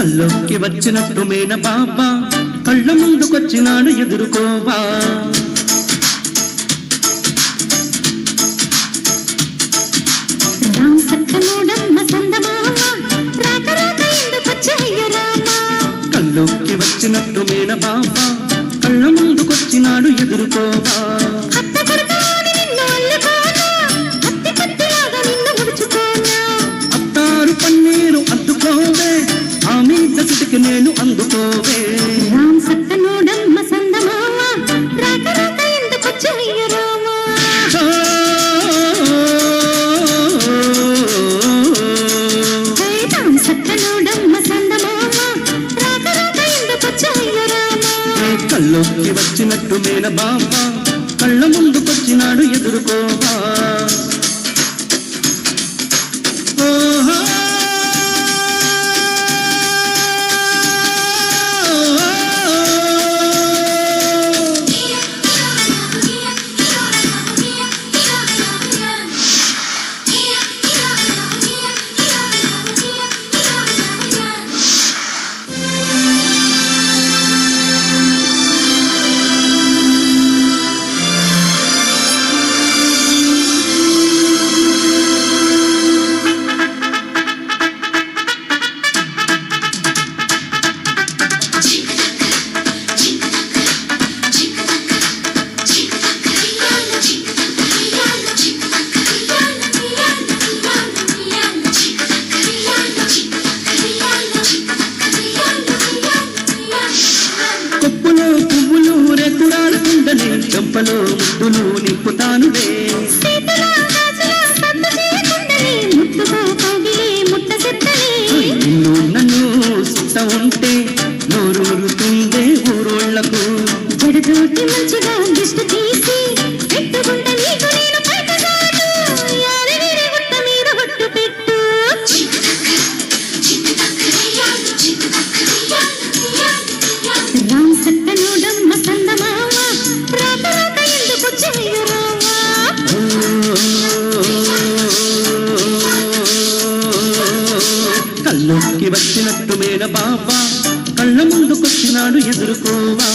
కల్లోకి వచ్చినట్టు మేన బాబా కళ్ళ ముందుకొచ్చినాడు ఎదుర్కోవా. కల్లోకి వచ్చినట్టు మేన బాబా కళ్ళ ముందుకొచ్చినాడు ఎదుర్కోవా. అత్తారు పన్నీరు అద్దుకోవే ఆ మీద సిటికి నేను అందుకోవే. కల్లోకి వచ్చినట్టు మేన బాబా కళ్ళ ముందుకొచ్చినాడు ఎదుర్కోవా. చెంపలో ముద్దులు నింపుతానులే. నిన్ను నన్ను సుట్ట ఉంటే నోరూరుతుందే ఊరోళ్లకు. జడతోటి మంచిగా దిష్టి తీసి పెట్టుకుంట నీకు నేను పైకగాను యాదగిరి గుట్ట మీద హొట్టు పెట్టు. రామ్ సత్తనోడమ్మ సందమావ కల్లోకి వచ్చినట్టు మేన బాబా కళ్ళ ముందుకొచ్చినాడు ఎదుర్కోవా.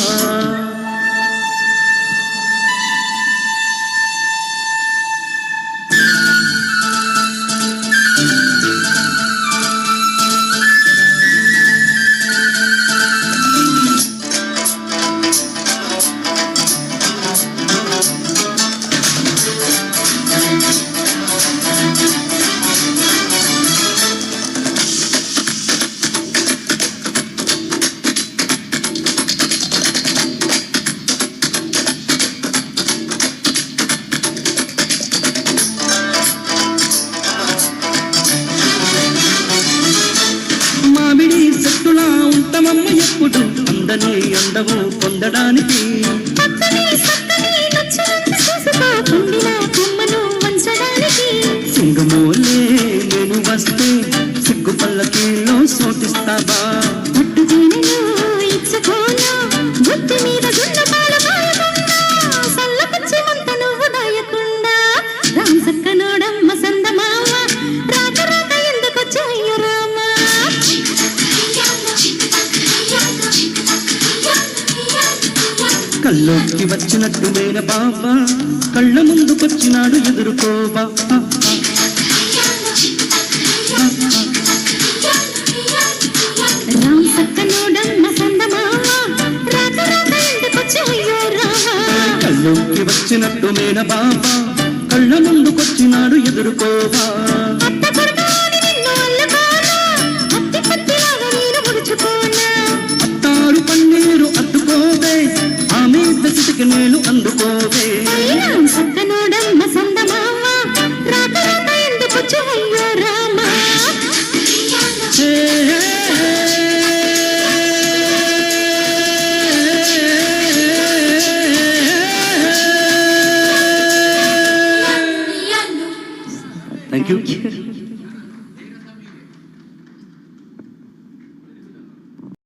ఎప్పుడు అందని అందము పొందడానికి సింగమోలే నేను వస్తే సిగ్గు పల్లకీలో సోటిస్తావా. కల్లోకి వచ్చినట్టు మేన బాబా కళ్ళ ముందుకొచ్చినాడు ఎదుర్కోవా. కల్లోకి వచ్చినట్టు మేన బాబా కళ్ళ ముందుకొచ్చినాడు ఎదుర్కోవా. అత్తారు పన్నీరు అద్దుకోవే ఆ మీద సిటికి నేను అందుకోవే. Thank you.